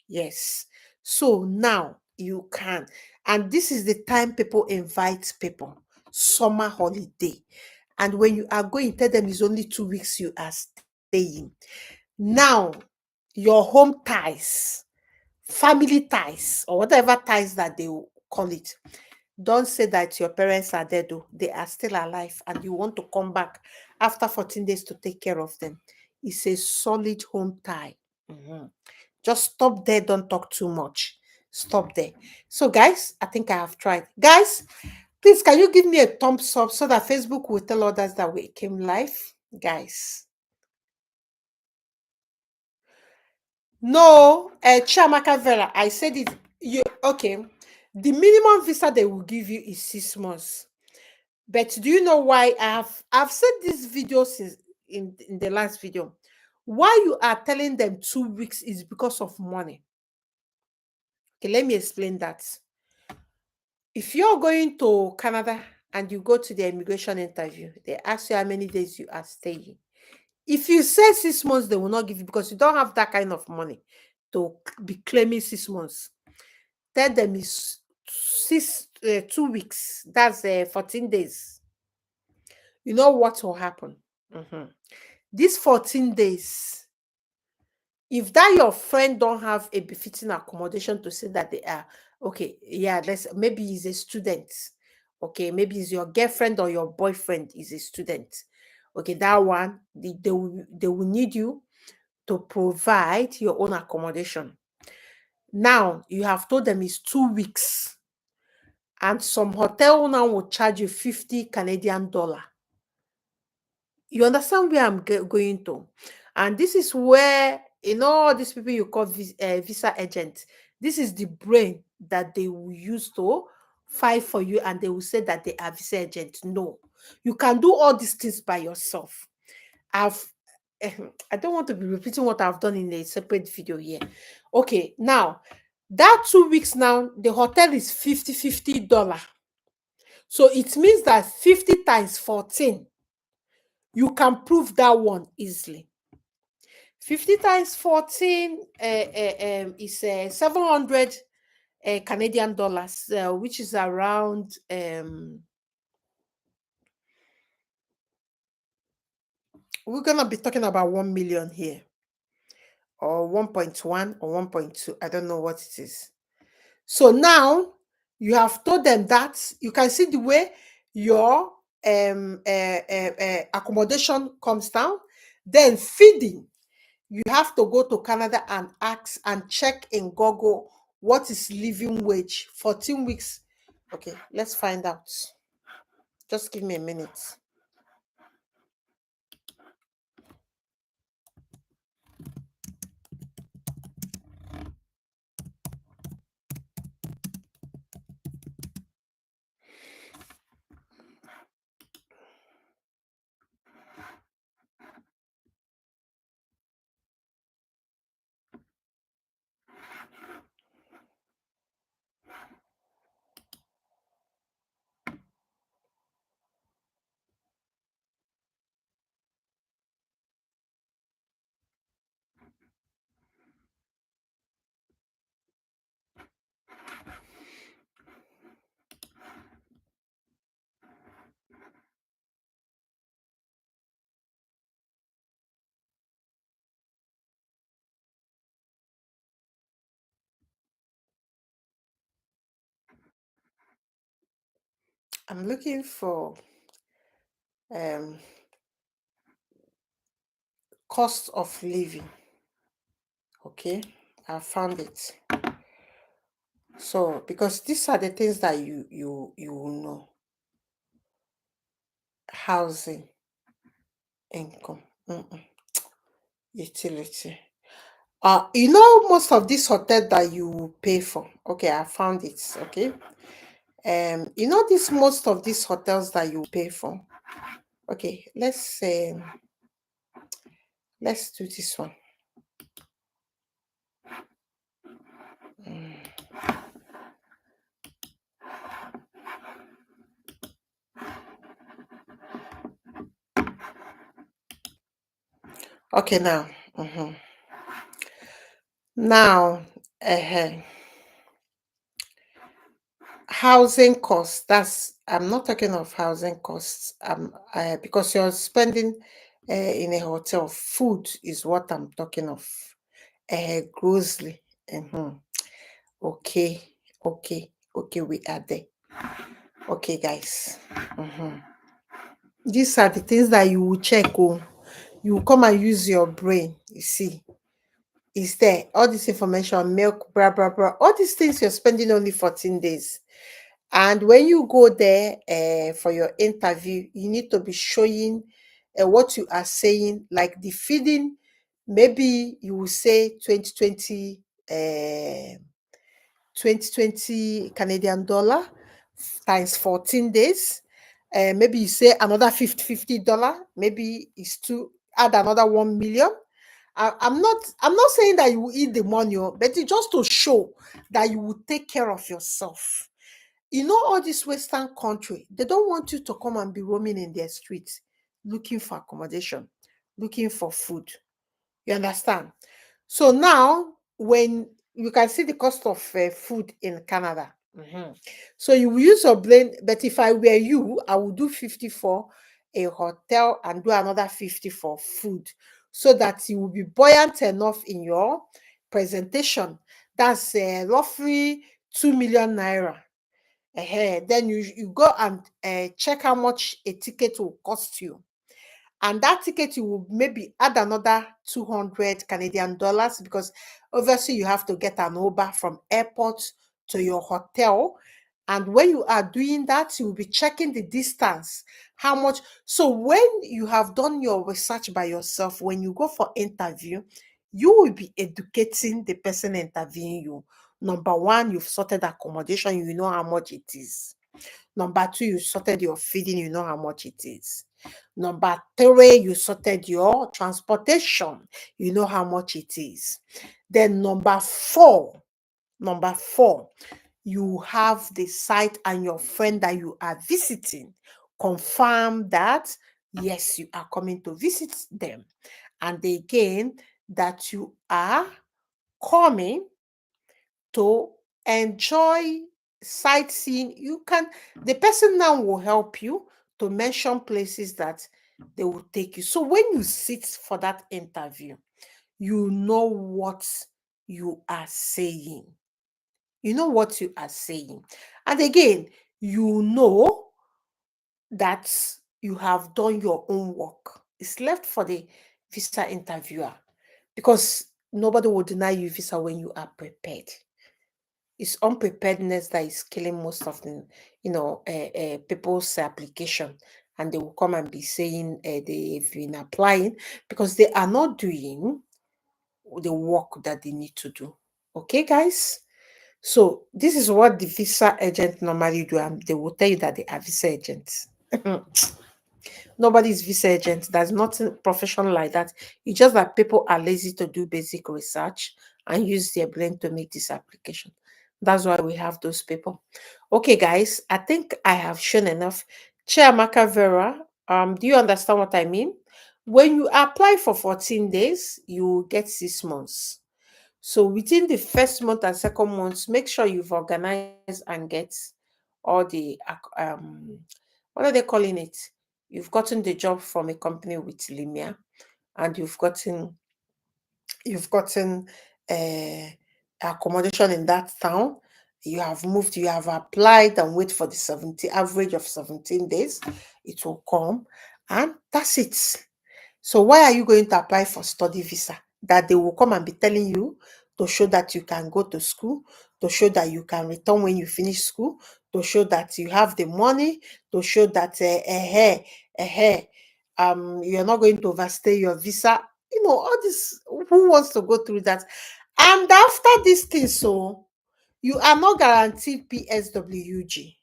Yes. So now you can. And this is the time people invite people. Summer holiday. And when you are going, tell them it's only 2 weeks you are staying. Now, your home ties, family ties, or whatever ties that they will call it, don't say that your parents are dead, though. They are still alive, and you want to come back after 14 days to take care of them. It's a solid home tie. Mhm. Just stop there. Don't talk too much. Stop there. So, guys, I think I have tried. Guys, please, can you give me a thumbs up so that Facebook will tell others that we came live? Guys. No, Chiamaka Vera, I said it. You okay? The minimum visa they will give you is 6 months. But do you know why I've said this video since in the last video? Why you are telling them 2 weeks is because of money. Okay, let me explain that. If you're going to Canada and you go to the immigration interview, they ask you how many days you are staying. If you say 6 months, they will not give you because you don't have that kind of money to be claiming 6 months. Tell them it's 2 weeks. That's 14 days. You know what will happen? Mhm. These 14 days, if that your friend don't have a befitting accommodation to say that they are okay, yeah, let's maybe he's a student. Okay, maybe it's your girlfriend or your boyfriend is a student. Okay, that one, they will need you to provide your own accommodation. Now you have told them it's 2 weeks, and some hotel now will charge you 50 Canadian dollar. You understand where I'm going to? And this is where, all these people you call visa agents, this is the brain that they will use to fight for you, and they will say that they are visa agents. No, you can do all these things by yourself. I've I don't want to be repeating what I've done in a separate video here. Okay, now that 2 weeks now, the hotel is $50. So it means that 50 times 14, you can prove that one easily. 50 times 14 is 700 Canadian dollars, which is around, we're going to be talking about 1 million here, or 1.1 or 1.2. I don't know what it is. So now you have told them that you can see the way your accommodation comes down, then feeding. You have to go to Canada and ask and check in Google what is living wage. 14 weeks. Okay, let's find out. Just give me a minute. I'm looking for um cost of living. Okay, I found it. So because these are the things that you will know. Housing, income, utility. You know most of these hotels that you pay for. Okay, I found it. Okay. You know this most of these hotels that you pay for. Okay, let's do this one. Mm. Okay, now. Now, uh, housing costs. I'm not talking of housing costs. Because you're spending in a hotel. Food is what I'm talking of. Grossly. Mhm. Okay, okay, we are there. Okay, guys. These are the things that you will check. Oh, you will come and use your brain. You see, is there all this information, milk, blah blah blah. All these things you're spending only 14 days. And when you go there for your interview, you need to be showing what you are saying, like the feeding. Maybe you will say 2020, 2020 Canadian dollar times 14 days. Maybe you say another $50. Maybe it's to add another 1 million. I'm not saying that you will eat the money, but it's just to show that you will take care of yourself. You know, all these Western country, they don't want you to come and be roaming in their streets looking for accommodation, looking for food. You understand? So now, when you can see the cost of food in Canada, so you will use your brain. But if I were you, I would do 50 for a hotel and do another 50 for food, so that you will be buoyant enough in your presentation. That's roughly 2 million naira. Then you go and check how much a ticket will cost you. And that ticket, you will maybe add another 200 Canadian dollars, because obviously you have to get an Uber from airport to your hotel. And when you are doing that, you will be checking the distance, how much. So when you have done your research by yourself, when you go for interview, you will be educating the person interviewing you. Number one, you've sorted accommodation, you know how much it is. Number two, you sorted your feeding, you know how much it is. Number three, you sorted your transportation, you know how much it is. Then number four, you have the site and your friend that you are visiting confirm that yes, you are coming to visit them. And again, that you are coming to enjoy sightseeing. The person now will help you to mention places that they will take you. So when you sit for that interview, you know what you are saying. You know what you are saying. And again, you know that you have done your own work. It's left for the visa interviewer, because nobody will deny you visa when you are prepared. It's unpreparedness that is killing most of the people's application, and they will come and be saying they've been applying because they are not doing the work that they need to do. Okay, guys. So this is what the visa agent normally do, and they will tell you that they are visa agents. Nobody's visa agent. There's nothing professional like that. It's just that people are lazy to do basic research and use their brain to make this application. That's why we have those people. Okay, guys, I think I have shown enough. Chiamaka Vera, do you understand what I mean? When you apply for 14 days, you get 6 months. So within the first month and second month, make sure you've organized and get all the what are they calling it? You've gotten the job from a company with LMIA, and you've gotten uh, accommodation in that town. You have moved, you have applied, and wait for the 70 average of 17 days. It will come, and that's it. So why are you going to apply for study visa that they will come and be telling you to show that you can go to school, to show that you can return when you finish school, to show that you have the money, to show that you're not going to overstay your visa. All this, who wants to go through that? And after this thing, so you are not guaranteed PSWG.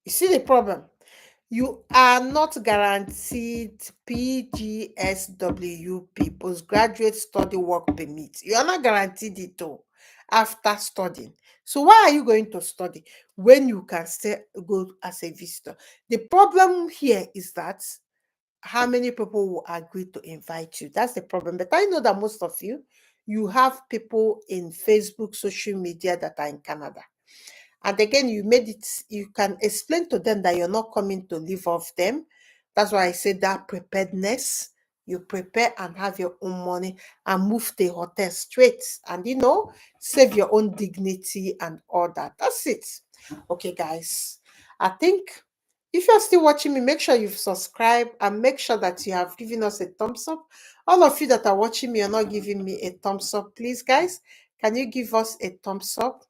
You see the problem? You are not guaranteed PGSWP, postgraduate study work permit. You are not guaranteed it all after studying. So why are you going to study when you can still go as a visitor? The problem here is that how many people will agree to invite you? That's the problem. But I know that most of you have people in Facebook, social media that are in Canada. And again, you can explain to them that you're not coming to live off them. That's why I say that preparedness. You prepare and have your own money and move the hotel straight and, save your own dignity and all that. That's it. Okay, guys. I think if you're still watching me, make sure you've subscribed and make sure that you have given us a thumbs up. All of you that are watching me are not giving me a thumbs up. Please, guys, can you give us a thumbs up?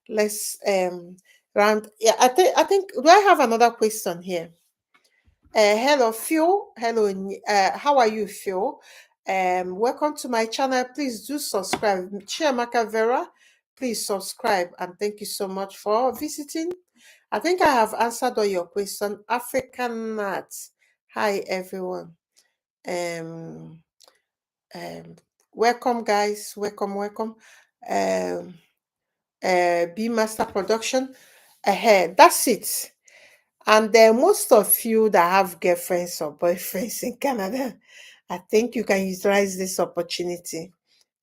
Let's round. Yeah, I think do I have another question here? Hello, Phil. Hello, how are you, Phil? Welcome to my channel. Please do subscribe. Chiamaka Vera, please subscribe and thank you so much for visiting. I think I have answered all your questions. African Nuts. Hi, everyone. Um, um, welcome, guys. Welcome. Um, B Master Production. That's it. And then most of you that have girlfriends or boyfriends in Canada, I think you can utilize this opportunity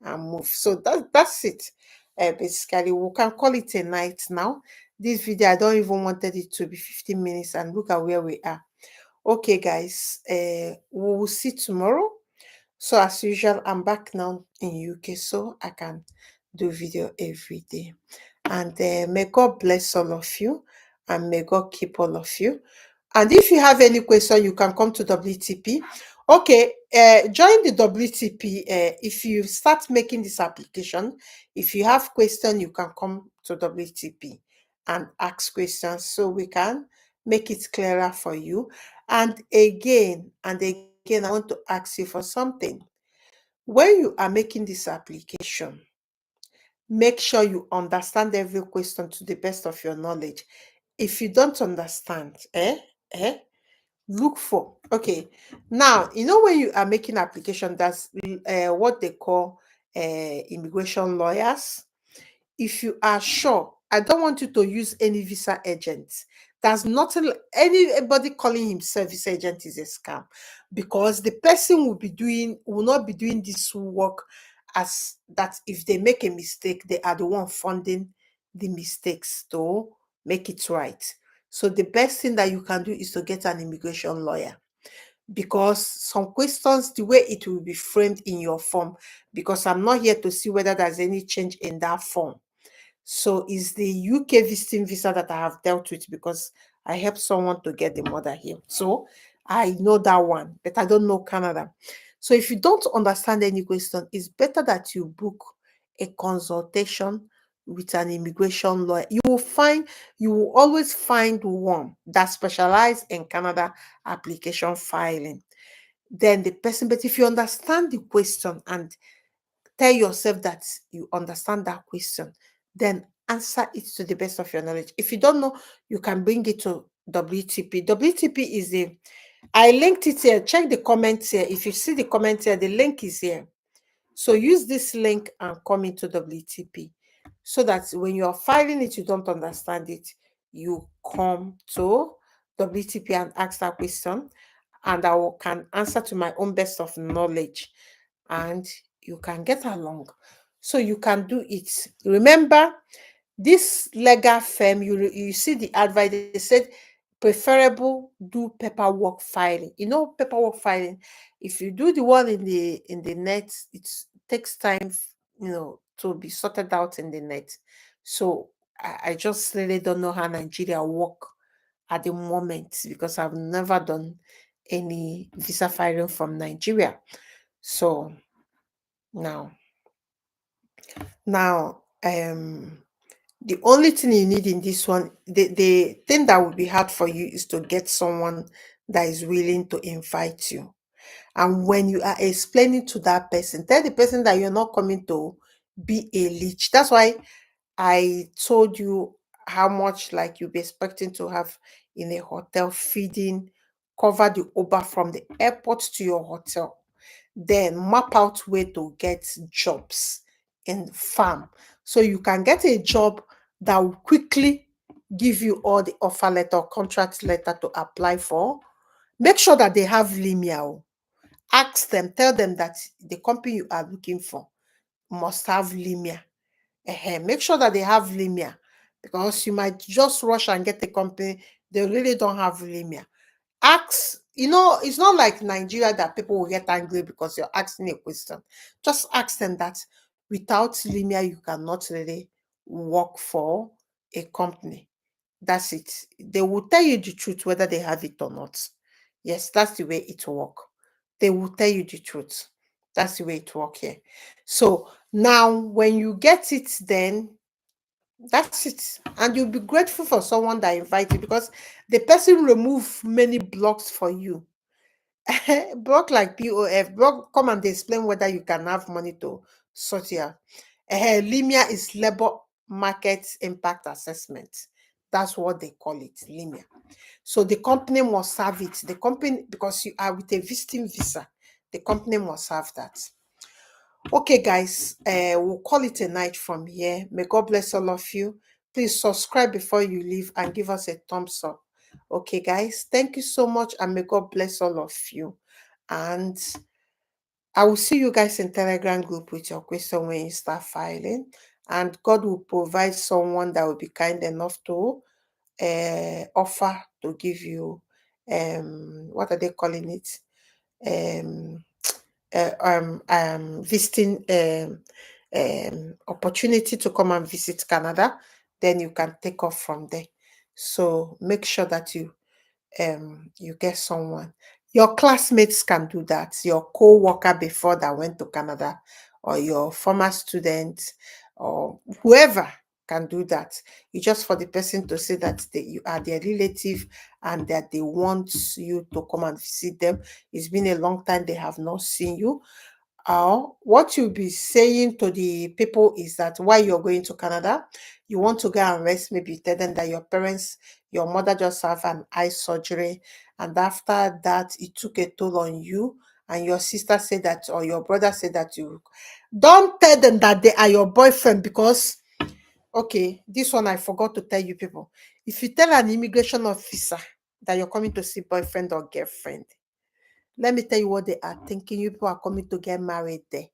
and move. So that's it. Basically, we can call it a night now. This video, I don't even wanted it to be 15 minutes, and look at where we are. Okay, guys, we will see tomorrow. So as usual, I'm back now in UK, so I can do video every day. And may God bless all of you, and may God keep all of you. And if you have any question, you can come to WTP. Okay, join the WTP. If you start making this application, if you have question, you can come to WTP and ask questions so we can make it clearer for you. And again, I want to ask you for something. When you are making this application, make sure you understand every question to the best of your knowledge. If you don't understand, look for. Okay, now, when you are making application, that's what they call immigration lawyers. If you are sure, I don't want you to use any visa agent. There's nothing, anybody calling himself visa agent is a scam, because the person will not be doing this work as that. If they make a mistake, they are the one funding the mistakes to make it right. So the best thing that you can do is to get an immigration lawyer, because some questions, the way it will be framed in your form, because I'm not here to see whether there's any change in that form. So it's the UK visiting visa that I have dealt with, because I helped someone to get the mother here. So I know that one, but I don't know Canada. So if you don't understand any question, it's better that you book a consultation with an immigration lawyer. You will always find one that specializes in Canada application filing. Then the person, but if you understand the question and tell yourself that you understand that question, then answer it to the best of your knowledge. If you don't know, you can bring it to WTP. WTP is I linked it here. Check the comments here. If you see the comment here, the link is here. So use this link and come into WTP, so that when you're filing it, you don't understand it, you come to WTP and ask that question, and can answer to my own best of knowledge, and you can get along. So you can do it. Remember, this legal firm, you see the advice, they said preferable do paperwork filing. Paperwork filing, if you do the one in the net, it takes time, to be sorted out in the net. So I just really don't know how Nigeria work at the moment, because I've never done any visa filing from Nigeria. So now, now, the only thing you need in this one, the thing that would be hard for you is to get someone that is willing to invite you. And when you are explaining to that person, tell the person that you're not coming to be a leech. That's why I told you how much like you'll be expecting to have in a hotel, feeding, cover the Uber from the airport to your hotel. Then map out where to get jobs in farm. So you can get a job that will quickly give you all the offer letter or contract letter to apply for. Make sure that they have LMIA. Ask them, tell them that the company you are looking for must have LMIA. Make sure that they have LMIA, because you might just rush and get a company, they really don't have LMIA. Ask, it's not like Nigeria that people will get angry because you're asking a question. Just ask them that without LMIA, you cannot really work for a company. That's it. They will tell you the truth whether they have it or not. Yes, that's the way it will work. They will tell you the truth. That's the way it works here. So now when you get it, then that's it. And you'll be grateful for someone that invited you, because the person remove many blocks for you. Block like POF, block come and explain whether you can have money to sort it out. LMIA is labor market impact assessment. That's what they call it, LMIA. So the company must have it. The company, because you are with a visiting visa, the company must have that. Okay, guys, we'll call it a night from here. May God bless all of you. Please subscribe before you leave and give us a thumbs up. Okay, guys, thank you so much, and may God bless all of you. And I will see you guys in Telegram group with your question when you start filing. And God will provide someone that will be kind enough to offer to give you what are they calling it? Um visiting opportunity to come and visit Canada, then you can take off from there. So make sure that you get someone. Your classmates can do that, your co-worker before that went to Canada, or your former student, or whoever can do that. It's just for the person to say that you are their relative and that they want you to come and visit them. It's been a long time they have not seen you. What you'll be saying to the people is that while you're going to Canada, you want to go and rest. Maybe tell them that your mother just have an eye surgery, and after that, it took a toll on you. And your sister said that, or your brother said that you don't tell them that they are your boyfriend, because okay, this one I forgot to tell you people. If you tell an immigration officer that you're coming to see boyfriend or girlfriend, let me tell you what they are thinking. You people are coming to get married there.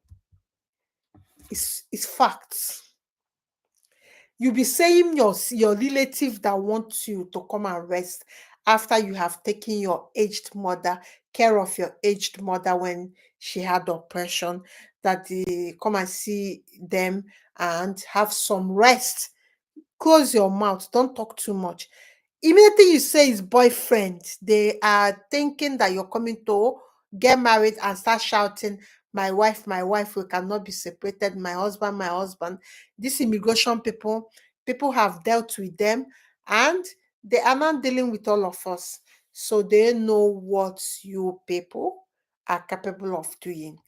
It's facts. You'll be saying your relative that wants you to come and rest after you have taken your aged mother, care of your aged mother when she had oppression, that they come and see them and have some rest. Close your mouth. Don't talk too much. Immediately you say it's boyfriend, they are thinking that you're coming to get married and start shouting, my wife, we cannot be separated, my husband, my husband. These immigration people have dealt with them, and they are not dealing with all of us. So they know what you people are capable of doing.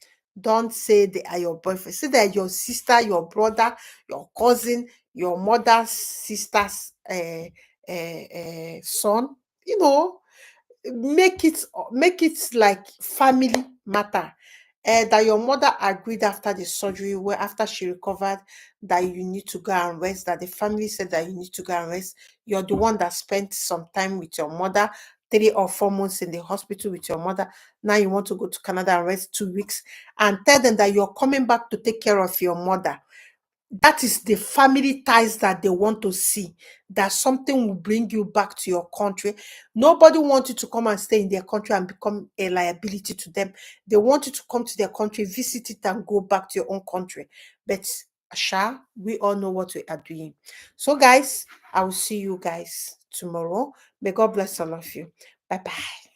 Don't say they are your boyfriend. Say they are your sister, your brother, your cousin, your mother's sister's son. You know, make it like family matter. That your mother agreed after the surgery, where after she recovered, that you need to go and rest, that the family said that you need to go and rest. You're the one that spent some time with your mother, 3 or 4 months in the hospital with your mother. Now you want to go to Canada and rest 2 weeks, and tell them that you're coming back to take care of your mother. That is the family ties that they want to see, that something will bring you back to your country. Nobody wants you to come and stay in their country and become a liability to them. They want you to come to their country, visit it, and go back to your own country. But Sha, we all know what we are doing. So guys, I will see you guys tomorrow. May God bless all of you. Bye bye.